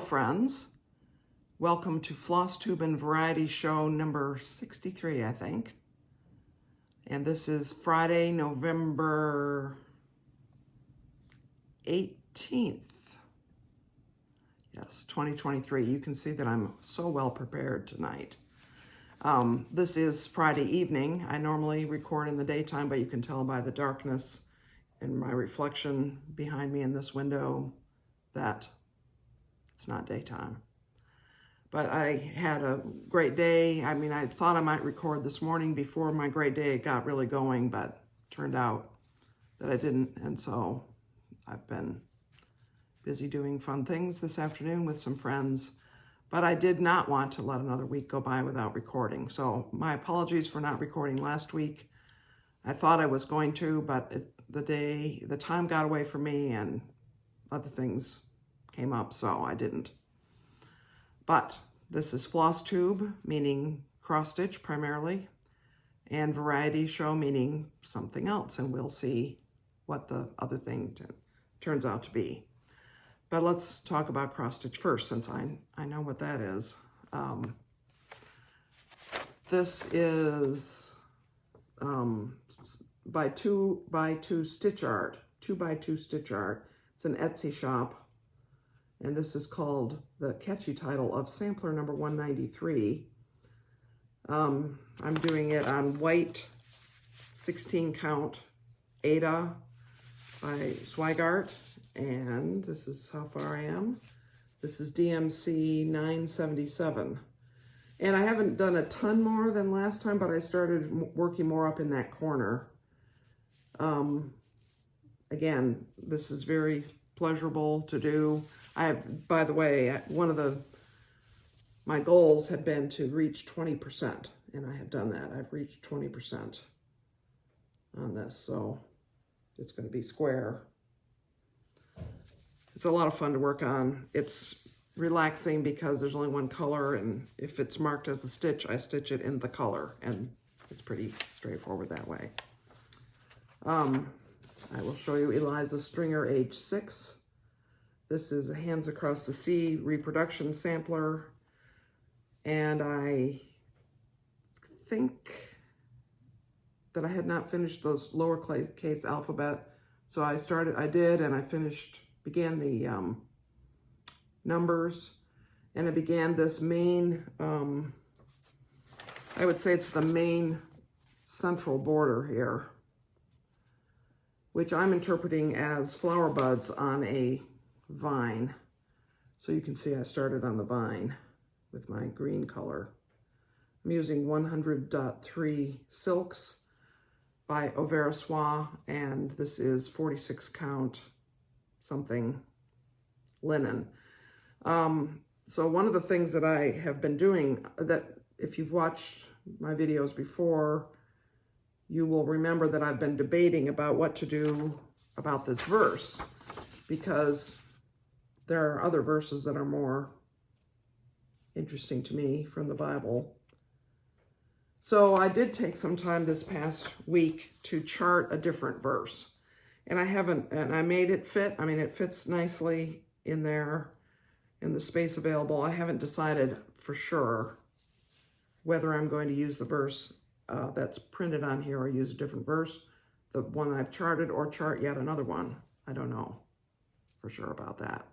friends. Welcome to Flosstube and Variety Show number 63, I think. And this is Friday, November 18th. Yes, 2023. You can see that I'm so well prepared tonight. This is Friday evening. I normally record in the daytime, but you can tell by the darkness and my reflection behind me in this window that it's not daytime. But I had a great day. I mean, I thought I might record this morning before my great day got really going, but turned out that I didn't. And so I've been busy doing fun things this afternoon with some friends, but I did not want to let another week go by without recording. So my apologies for not recording last week. I thought I was going to, but the time got away from me and other things came up, so I didn't. But this is Flosstube, meaning cross stitch primarily, and Variety Show, meaning something else, and we'll see what the other thing turns out to be. But let's talk about cross stitch first, since I know what that is. This is by 2x2 stitch art, 2x2 stitch art. It's an Etsy shop. And this is called the catchy title of Sampler number 193. I'm doing it on white 16 count Aida by Zweigart. And this is how far I am. This is DMC 977. And I haven't done a ton more than last time, but I started working more up in that corner. Again, this is very pleasurable to do. By the way, one of my goals had been to reach 20%, and I have done that. I've reached 20% on this, so it's going to be square. It's a lot of fun to work on. It's relaxing because there's only one color, and if it's marked as a stitch, I stitch it in the color, and it's pretty straightforward that way. I will show you Eliza Stringer, age 6. This is a Hands Across the Sea reproduction sampler, and I think that I had not finished those lowercase alphabet, so I began the numbers, and I began this main, I would say it's the main central border here, which I'm interpreting as flower buds on a vine. So you can see I started on the vine with my green color. I'm using 100.3 silks by Au Ver A Soie, and this is 46 count something linen. So one of the things that I have been doing, that if you've watched my videos before, you will remember that I've been debating about what to do about this verse, because there are other verses that are more interesting to me from the Bible. So I did take some time this past week to chart a different verse. And I made it fit. I mean, it fits nicely in there, in the space available. I haven't decided for sure whether I'm going to use the verse that's printed on here or use a different verse, the one I've charted, or chart yet another one. I don't know for sure about that.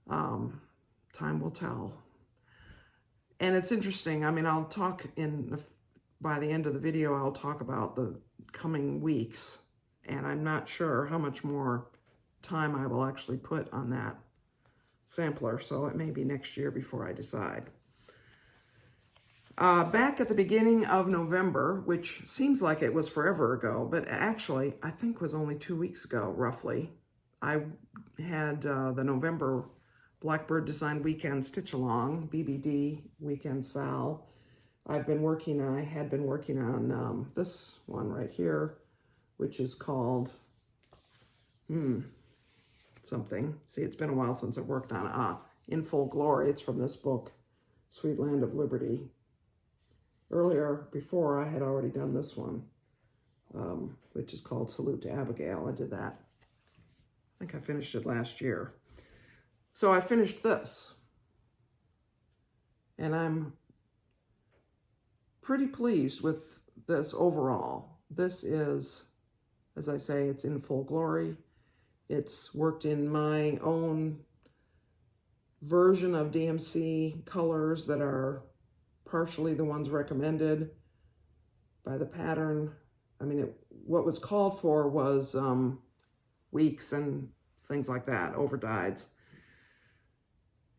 Time will tell. And it's interesting. I mean, I'll talk by the end of the video, I'll talk about the coming weeks, and I'm not sure how much more time I will actually put on that sampler, so it may be next year before I decide. Back at the beginning of November, which seems like it was forever ago, but actually I think was only 2 weeks ago, roughly, I had the November Blackbird Design Weekend Stitch Along, BBD Weekend Sal. I had been working on this one right here, which is called something. See, it's been a while since I've worked on it. In Full Glory. It's from this book, Sweet Land of Liberty. Before, I had already done this one, which is called Salute to Abigail. I did that. I think I finished it last year. So I finished this, and I'm pretty pleased with this overall. This is, as I say, it's in full glory. It's worked in my own version of DMC colors that are partially the ones recommended by the pattern. I mean, what was called for was weeks and things like that, overdyes.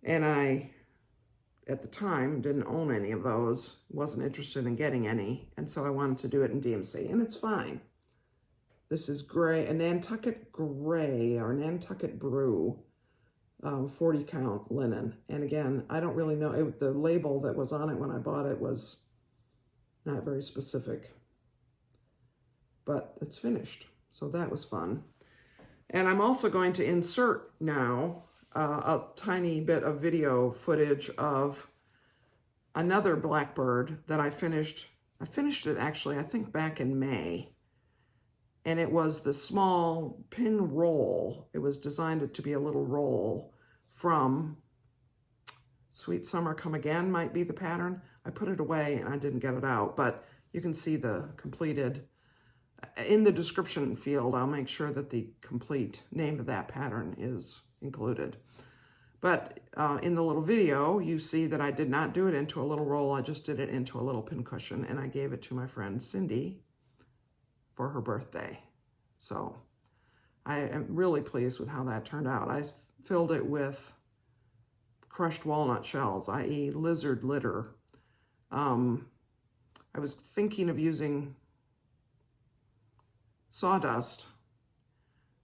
And I, at the time, didn't own any of those, wasn't interested in getting any, and so I wanted to do it in DMC, and it's fine. This is gray, a Nantucket gray, or Nantucket brew, 40 count linen. And again, I don't really know, the label that was on it when I bought it was not very specific, but it's finished. So that was fun. And I'm also going to insert now a tiny bit of video footage of another Blackbird that I finished. I finished it actually, I think back in May. And it was the small pin roll. It was designed to be a little roll from Sweet Summer Come Again might be the pattern. I put it away and I didn't get it out, but you can see the completed. In the description field, I'll make sure that the complete name of that pattern is included. But in the little video, you see that I did not do it into a little roll. I just did it into a little pincushion, and I gave it to my friend Cindy for her birthday. So I am really pleased with how that turned out. I filled it with crushed walnut shells, i.e. lizard litter. I was thinking of using sawdust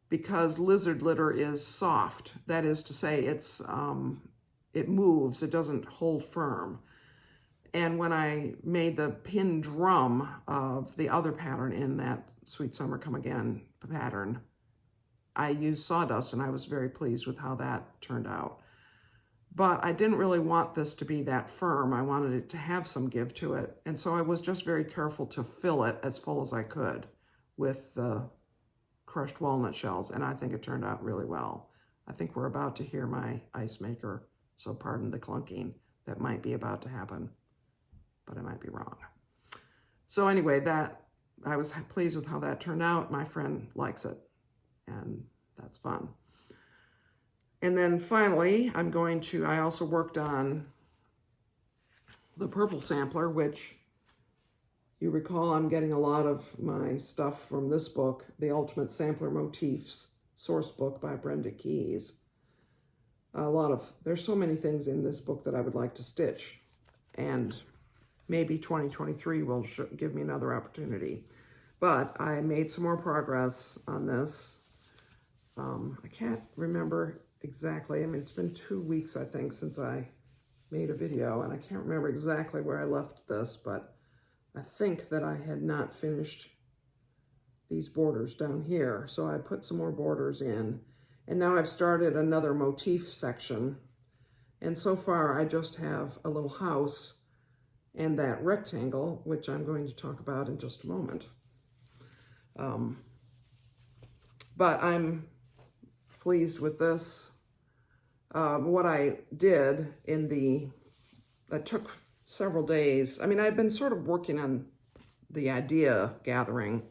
because lizard litter is soft. That is to say, it moves, it doesn't hold firm. And when I made the pin drum of the other pattern in that Sweet Summer Come Again pattern, I used sawdust, and I was very pleased with how that turned out. But I didn't really want this to be that firm. I wanted it to have some give to it. And so I was just very careful to fill it as full as I could with the crushed walnut shells, and I think it turned out really well. I think we're about to hear my ice maker, so pardon the clunking that might be about to happen, but I might be wrong. So anyway, I was pleased with how that turned out. My friend likes it, and that's fun. And then finally, I also worked on the purple sampler, which you recall I'm getting a lot of my stuff from this book, The Ultimate Sampler Motifs, source book by Brenda Keys. There's so many things in this book that I would like to stitch, and maybe 2023 will give me another opportunity. But I made some more progress on this. I can't remember exactly. I mean, it's been 2 weeks, I think, since I made a video, and I can't remember exactly where I left this, but I think that I had not finished these borders down here. So I put some more borders in, and now I've started another motif section. And so far I just have a little house and that rectangle, which I'm going to talk about in just a moment. But I'm pleased with this. What I did I took several days. I mean, I've been sort of working on the idea gathering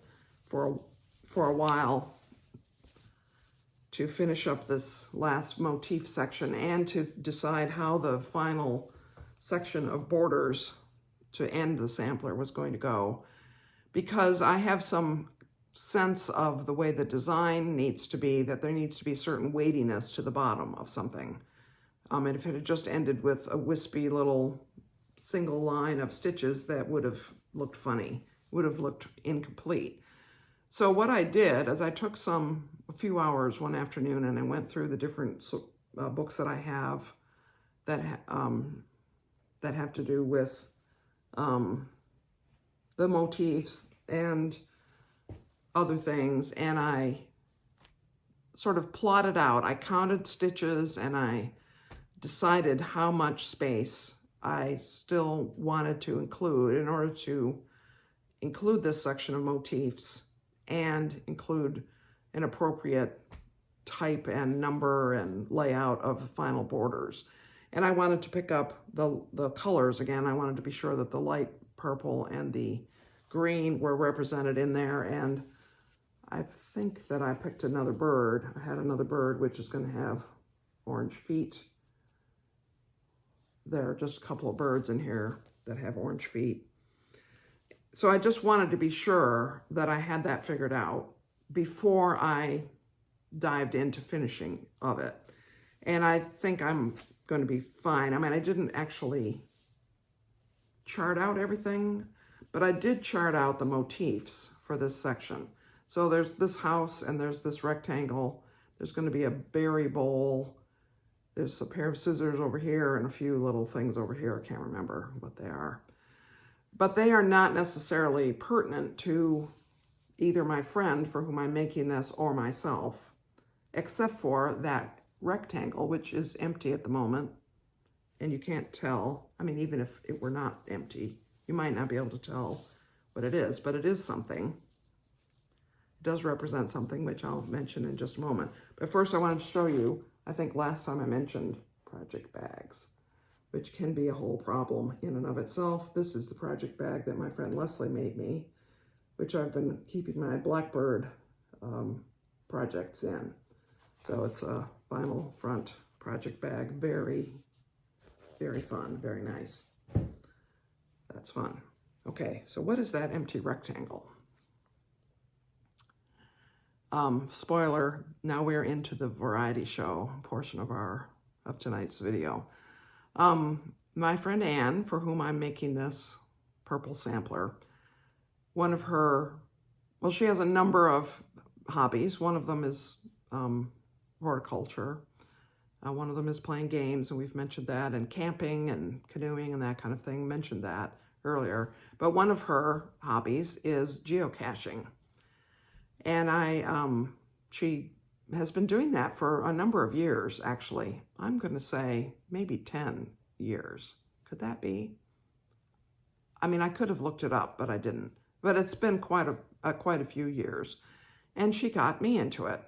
for a while to finish up this last motif section and to decide how the final section of borders to end the sampler was going to go, because I have some sense of the way the design needs to be, that there needs to be certain weightiness to the bottom of something. And if it had just ended with a wispy little single line of stitches, that would have looked funny, would have looked incomplete. So what I did is I took a few hours one afternoon, and I went through the different books that I have that have to do with the motifs and other things, and I sort of plotted out. I counted stitches, and I decided how much space I still wanted to include in order to include this section of motifs and include an appropriate type and number and layout of the final borders. And I wanted to pick up the colors again. I wanted to be sure that the light purple and the green were represented in there. And I think that I picked another bird. I had another bird which is going to have orange feet. There are just a couple of birds in here that have orange feet. So I just wanted to be sure that I had that figured out before I dived into finishing of it. And I think I'm going to be fine. I mean, I didn't actually chart out everything, but I did chart out the motifs for this section. So there's this house and there's this rectangle. There's going to be a berry bowl. There's a pair of scissors over here and a few little things over here. I can't remember what they are. But they are not necessarily pertinent to either my friend for whom I'm making this or myself, except for that rectangle, which is empty at the moment. And you can't tell. I mean, even if it were not empty, you might not be able to tell what it is, but it is something. It does represent something, which I'll mention in just a moment. But first I wanted to show you, I think last time I mentioned project bags, which can be a whole problem in and of itself. This is the project bag that my friend Leslie made me, which I've been keeping my Blackbird projects in. So it's a vinyl front project bag. Very, very fun, very nice. That's fun. Okay, so what is that empty rectangle? Spoiler, now we're into the variety show portion of tonight's video. My friend Anne, for whom I'm making this purple sampler, one of her, well, she has a number of hobbies. One of them is horticulture. One of them is playing games, and we've mentioned that, and camping and canoeing and that kind of thing, mentioned that earlier. But one of her hobbies is geocaching. And she has been doing that for a number of years, actually. I'm going to say maybe 10 years. Could that be? I mean, I could have looked it up, but I didn't. But it's been quite a few years. And she got me into it.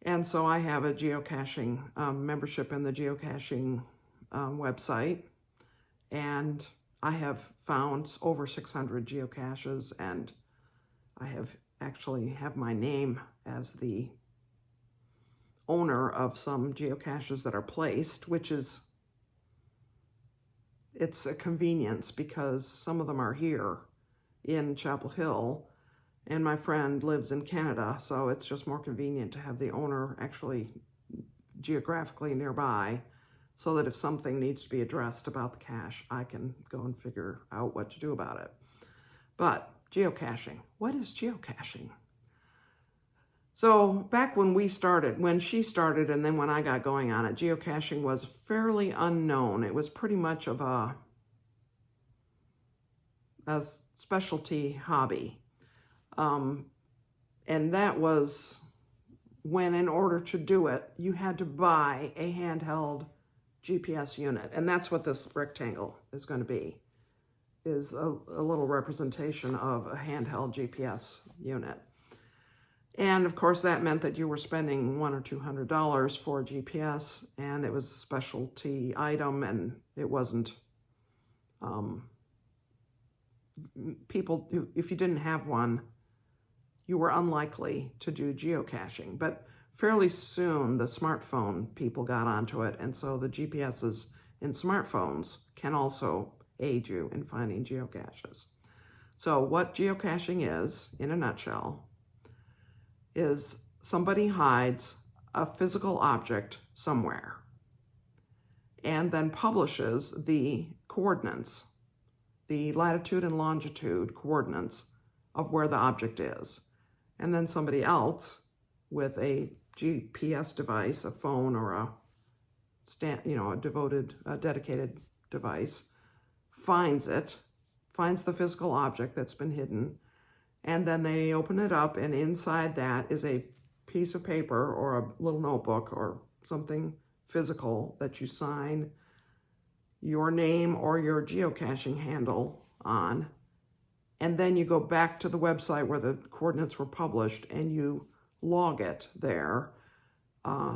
And so I have a geocaching membership in the geocaching website. And I have found over 600 geocaches, and I actually have my name as the owner of some geocaches that are placed, which is, it's a convenience because some of them are here in Chapel Hill, and my friend lives in Canada, so it's just more convenient to have the owner actually geographically nearby, so that if something needs to be addressed about the cache, I can go and figure out what to do about it. But geocaching, what is geocaching? So back when she started, and then when I got going on it, geocaching was fairly unknown. It was pretty much of a specialty hobby. And that was when, in order to do it, you had to buy a handheld GPS unit. And that's what this rectangle is going to be, is a little representation of a handheld GPS unit. And of course that meant that you were spending $100 or $200 for GPS, and it was a specialty item, and it wasn't, people, if you didn't have one, you were unlikely to do geocaching. But fairly soon the smartphone people got onto it, and so the GPSs in smartphones can also aid you in finding geocaches. So what geocaching is, in a nutshell, is somebody hides a physical object somewhere and then publishes the coordinates, the latitude and longitude coordinates of where the object is. And then somebody else with a GPS device, a phone or a dedicated device, finds the physical object that's been hidden, and then they open it up, and inside that is a piece of paper or a little notebook or something physical that you sign your name or your geocaching handle on. And then you go back to the website where the coordinates were published and you log it there.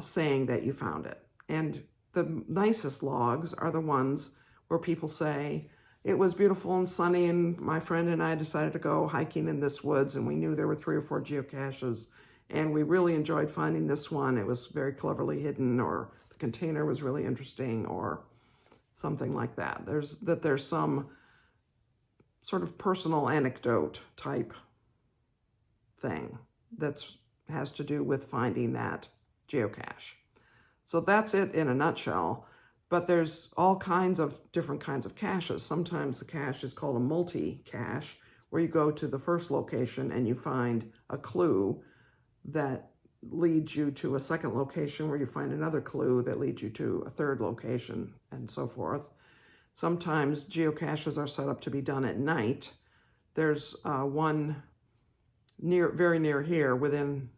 saying that you found it. And the nicest logs are the ones where people say, it was beautiful and sunny, and my friend and I decided to go hiking in this woods, and we knew there were 3 or 4 geocaches, and we really enjoyed finding this one. It was very cleverly hidden, or the container was really interesting, or something like that. There's some sort of personal anecdote type thing that has to do with finding that geocache. So that's it in a nutshell. But there's all kinds of different kinds of caches. Sometimes the cache is called a multi-cache, where you go to the first location and you find a clue that leads you to a second location, where you find another clue that leads you to a third location, and so forth. Sometimes geocaches are set up to be done at night. There's one very near here, within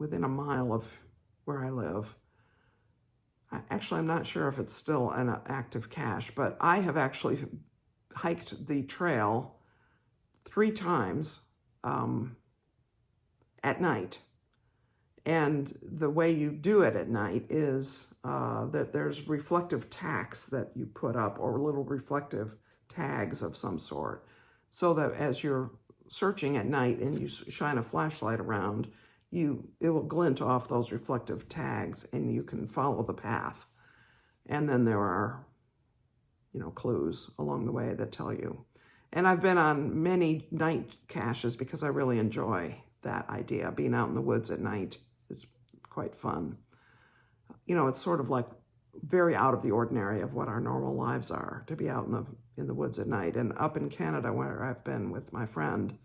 a mile of where I live. Actually, I'm not sure if it's still an active cache, but I have actually hiked the trail 3 times at night. And the way you do it at night is that there's reflective tacks that you put up, or little reflective tags of some sort, so that as you're searching at night and you shine a flashlight around, it will glint off those reflective tags, and you can follow the path. And then there are, clues along the way that tell you. And I've been on many night caches because I really enjoy that idea. Being out in the woods at night is quite fun. It's sort of like very out of the ordinary of what our normal lives are, to be out in the woods at night. And up in Canada, where I've been with my friend,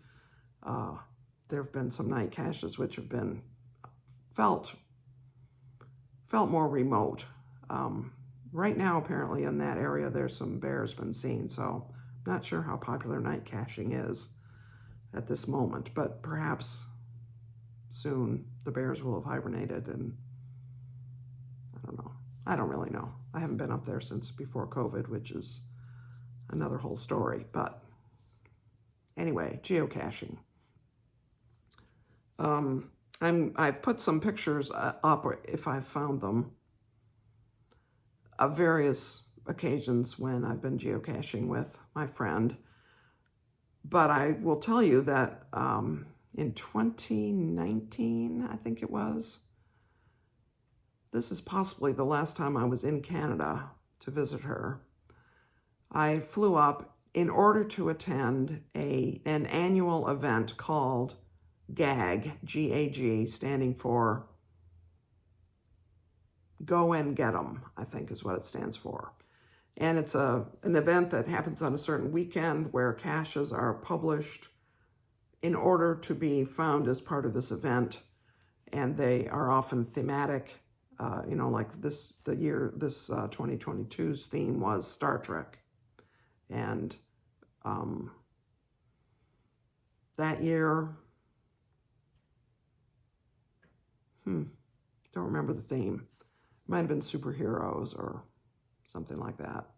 there have been some night caches which have been felt more remote. Right now, apparently in that area, there's some bears been seen, so I'm not sure how popular night caching is at this moment, but perhaps soon the bears will have hibernated, and I don't know. I don't really know. I haven't been up there since before COVID, which is another whole story. But anyway, geocaching. I've put some pictures up, if I've found them, of various occasions when I've been geocaching with my friend. But I will tell you that in 2019, I think it was, this is possibly the last time I was in Canada to visit her, I flew up in order to attend an annual event called GAG, G-A-G, standing for Go and Get 'em, I think is what it stands for. And it's an event that happens on a certain weekend where caches are published in order to be found as part of this event. And they are often thematic, like this 2022's theme was Star Trek. And that year, don't remember the theme. Might have been superheroes or something like that.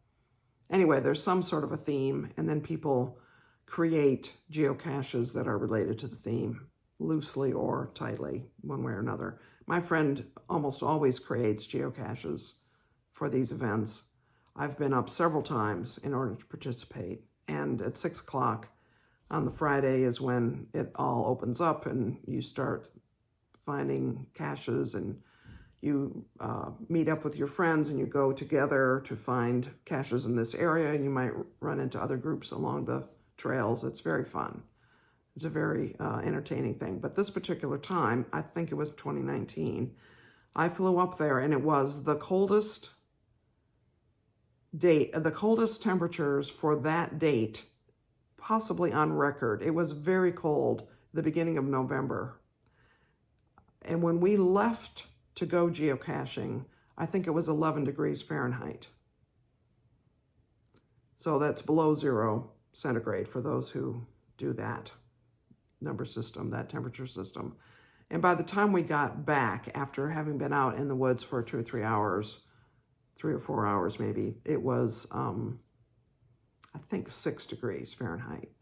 Anyway, there's some sort of a theme, and then people create geocaches that are related to the theme, loosely or tightly, one way or another. My friend almost always creates geocaches for these events. I've been up several times in order to participate, and at 6 o'clock on the Friday is when it all opens up and you start finding caches, and you meet up with your friends and you go together to find caches in this area, and you might run into other groups along the trails. It's very fun. It's a very entertaining thing. But this particular time, I think it was 2019, I flew up there, and it was the coldest temperatures for that date, possibly on record. It was very cold, the beginning of November. And when we left to go geocaching, I think it was 11 degrees Fahrenheit. So that's below 0 centigrade for those who do that number system, that temperature system. And by the time we got back, after having been out in the woods for 2 or 3 hours, 3 or 4 hours maybe, it was, I think 6 degrees Fahrenheit.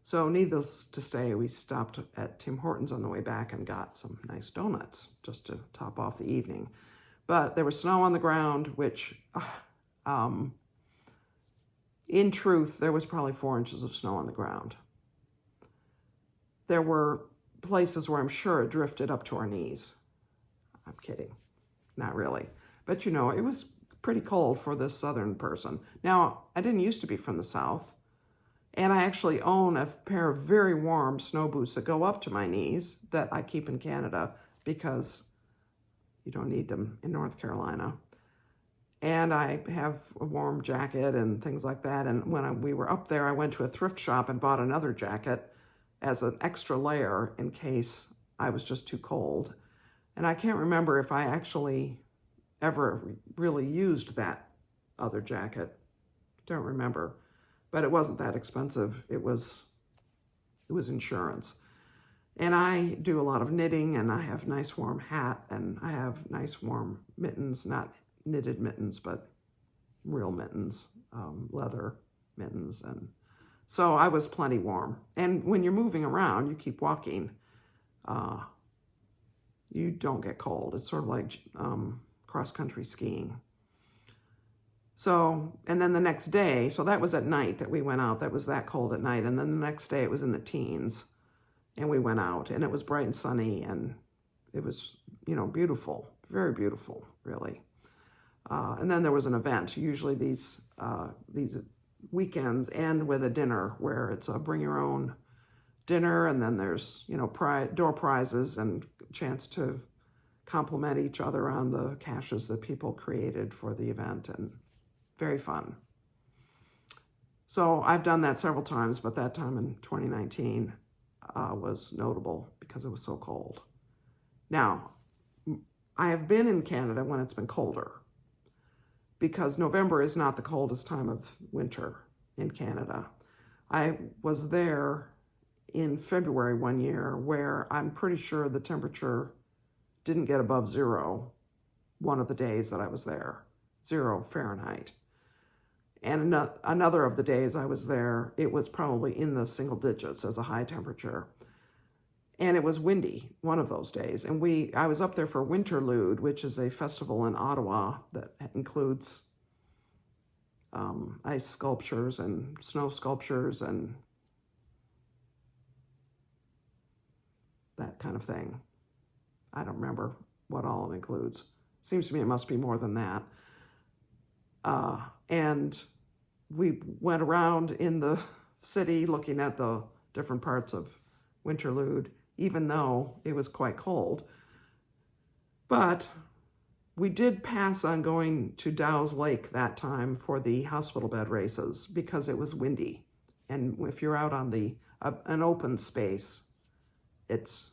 So needless to say, we stopped at Tim Hortons on the way back and got some nice donuts just to top off the evening. But there was snow on the ground, which, in truth, there was probably 4 inches of snow on the ground. There were places where I'm sure it drifted up to our knees. I'm kidding. Not really. But you know, it was pretty cold for this southern person. Now, I didn't used to be from the South, and I actually own a pair of very warm snow boots that go up to my knees that I keep in Canada because you don't need them in North Carolina. And I have a warm jacket and things like that. And when we were up there, I went to a thrift shop and bought another jacket as an extra layer in case I was just too cold. And I can't remember if I actually ever really used that other jacket. Don't remember. But it wasn't that expensive. It was insurance. And I do a lot of knitting, and I have nice warm hat, and I have nice warm mittens, not knitted mittens, but real mittens, leather mittens. And so I was plenty warm. And when you're moving around, you keep walking, you don't get cold. It's sort of like cross-country skiing. So, and then the next day, so that was at night that we went out. That was that cold at night. And then the next day it was in the teens, and we went out, and it was bright and sunny, and it was, you know, beautiful, very beautiful, really. And then there was an event. Usually these weekends end with a dinner where it's a bring your own dinner, and then there's, you know, door prizes and chance to compliment each other on the caches that people created for the event, and very fun. So I've done that several times, but that time in 2019 was notable because it was so cold. Now, I have been in Canada when it's been colder, because November is not the coldest time of winter in Canada. I was there in February one year where I'm pretty sure the temperature didn't get above 0 one of the days that I was there, 0 Fahrenheit. And another of the days I was there, it was probably in the single digits as a high temperature. And it was windy one of those days. And I was up there for Winterlude, which is a festival in Ottawa that includes ice sculptures and snow sculptures and that kind of thing. I don't remember what all it includes. Seems to me it must be more than that. And we went around in the city looking at the different parts of Winterlude, even though it was quite cold. But we did pass on going to Dow's Lake that time for the hospital bed races because it was windy. And if you're out on an open space, it's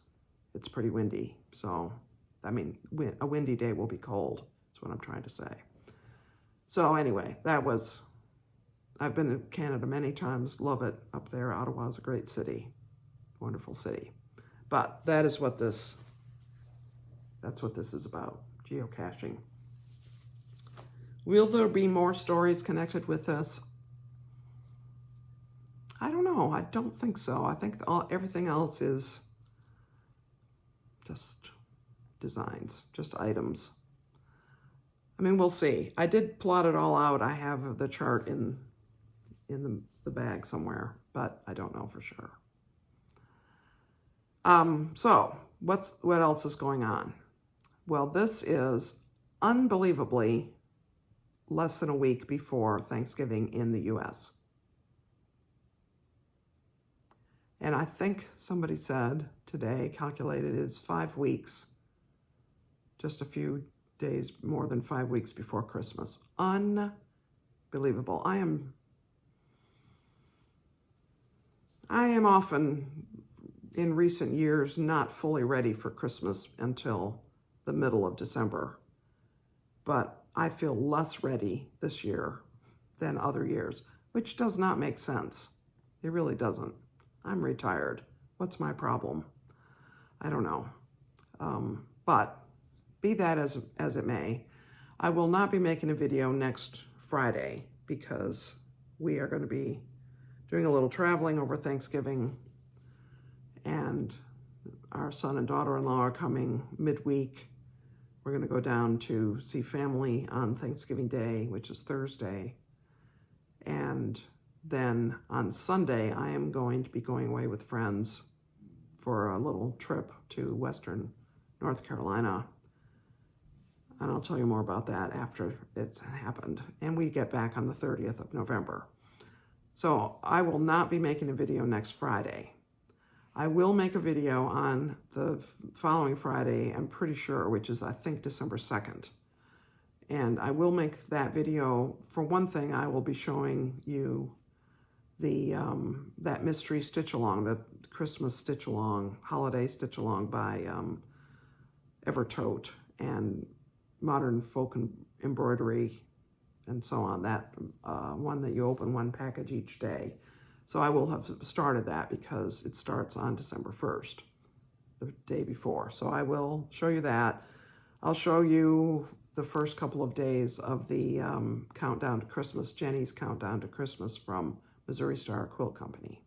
pretty windy. So, I mean, a windy day will be cold. That's what I'm trying to say. So anyway, I've been in Canada many times, love it up there. Ottawa is a great city, wonderful city. But that's what this is about, geocaching. Will there be more stories connected with this? I don't know. I don't think so. I think everything else is just designs, just items. I mean, we'll see. I did plot it all out. I have the chart in the bag somewhere, but I don't know for sure. So what else is going on? Well, this is unbelievably less than a week before Thanksgiving in the US. And I think somebody said today, calculated it's 5 weeks, just a few days more than 5 weeks before Christmas. Unbelievable. I am often in recent years not fully ready for Christmas until the middle of December, but I feel less ready this year than other years, which does not make sense. It really doesn't. I'm retired. What's my problem? I don't know. But be that as it may, I will not be making a video next Friday because we are going to be doing a little traveling over Thanksgiving, and our son and daughter-in-law are coming midweek. We're going to go down to see family on Thanksgiving Day, which is Thursday. And then on Sunday, I am going to be going away with friends for a little trip to Western North Carolina. And I'll tell you more about that after it's happened. And we get back on the 30th of November. So I will not be making a video next Friday. I will make a video on the following Friday, I'm pretty sure, which is, I think, December 2nd. And I will make that video. For one thing, I will be showing you the that mystery stitch-along, the Christmas stitch-along, holiday stitch-along by Evertote and Modern Folk Embroidery and so on. That one that you open one package each day. So I will have started that because it starts on December 1st, the day before. So I will show you that. I'll show you the first couple of days of the Countdown to Christmas, Jenny's Countdown to Christmas from Missouri Star Quilt Company.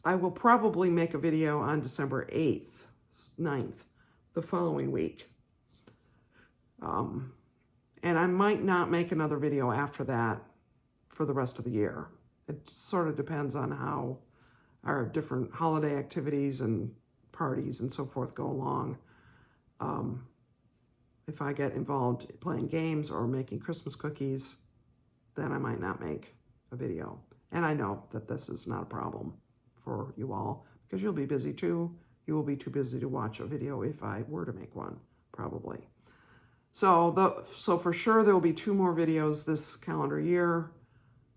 I will probably make a video on December 8th, 9th, the following week. And I might not make another video after that for the rest of the year. It sort of depends on how our different holiday activities and parties and so forth go along. If I get involved playing games or making Christmas cookies, then I might not make a video. And I know that this is not a problem for you all because you'll be busy too. You will be too busy to watch a video if I were to make one, probably. So for sure there will be 2 more videos this calendar year.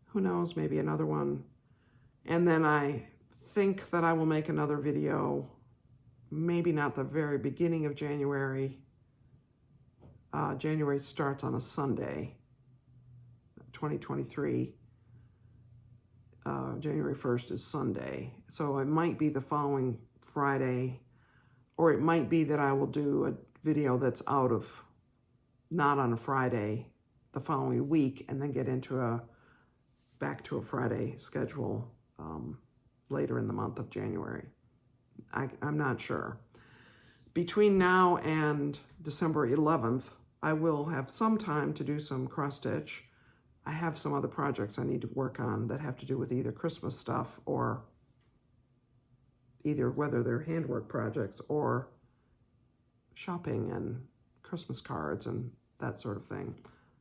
Who knows, maybe another one. And then I think that I will make another video, maybe not the very beginning of January. January starts on a Sunday, 2023. January 1st is Sunday. So it might be the following Friday, or it might be that I will do a video that's not on a Friday the following week, and then get into back to a Friday schedule later in the month of January. I'm not sure. Between now and December 11th, I will have some time to do some cross stitch. I have some other projects I need to work on that have to do with either Christmas stuff or whether they're handwork projects or shopping and Christmas cards and that sort of thing.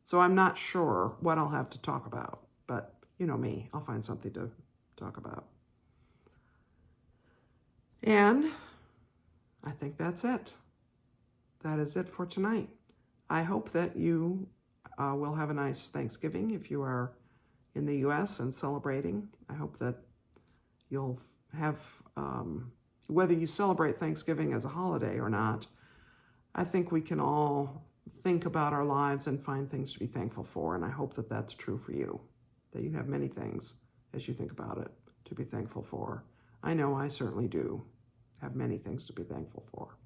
So I'm not sure what I'll have to talk about, but you know me, I'll find something to talk about. And I think that's it. That is it for tonight. I hope that you will have a nice Thanksgiving if you are in the U.S. and celebrating. I hope that you'll have, whether you celebrate Thanksgiving as a holiday or not, I think we can all think about our lives and find things to be thankful for. And I hope that that's true for you, that you have many things as you think about it to be thankful for. I know I certainly do have many things to be thankful for.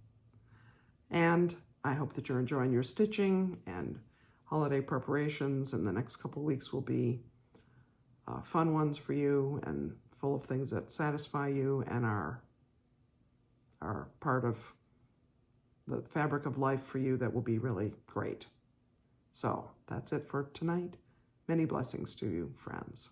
And I hope that you're enjoying your stitching and holiday preparations, and the next couple of weeks will be fun ones for you and full of things that satisfy you and are part of the fabric of life for you that will be really great. So that's it for tonight. Many blessings to you, friends.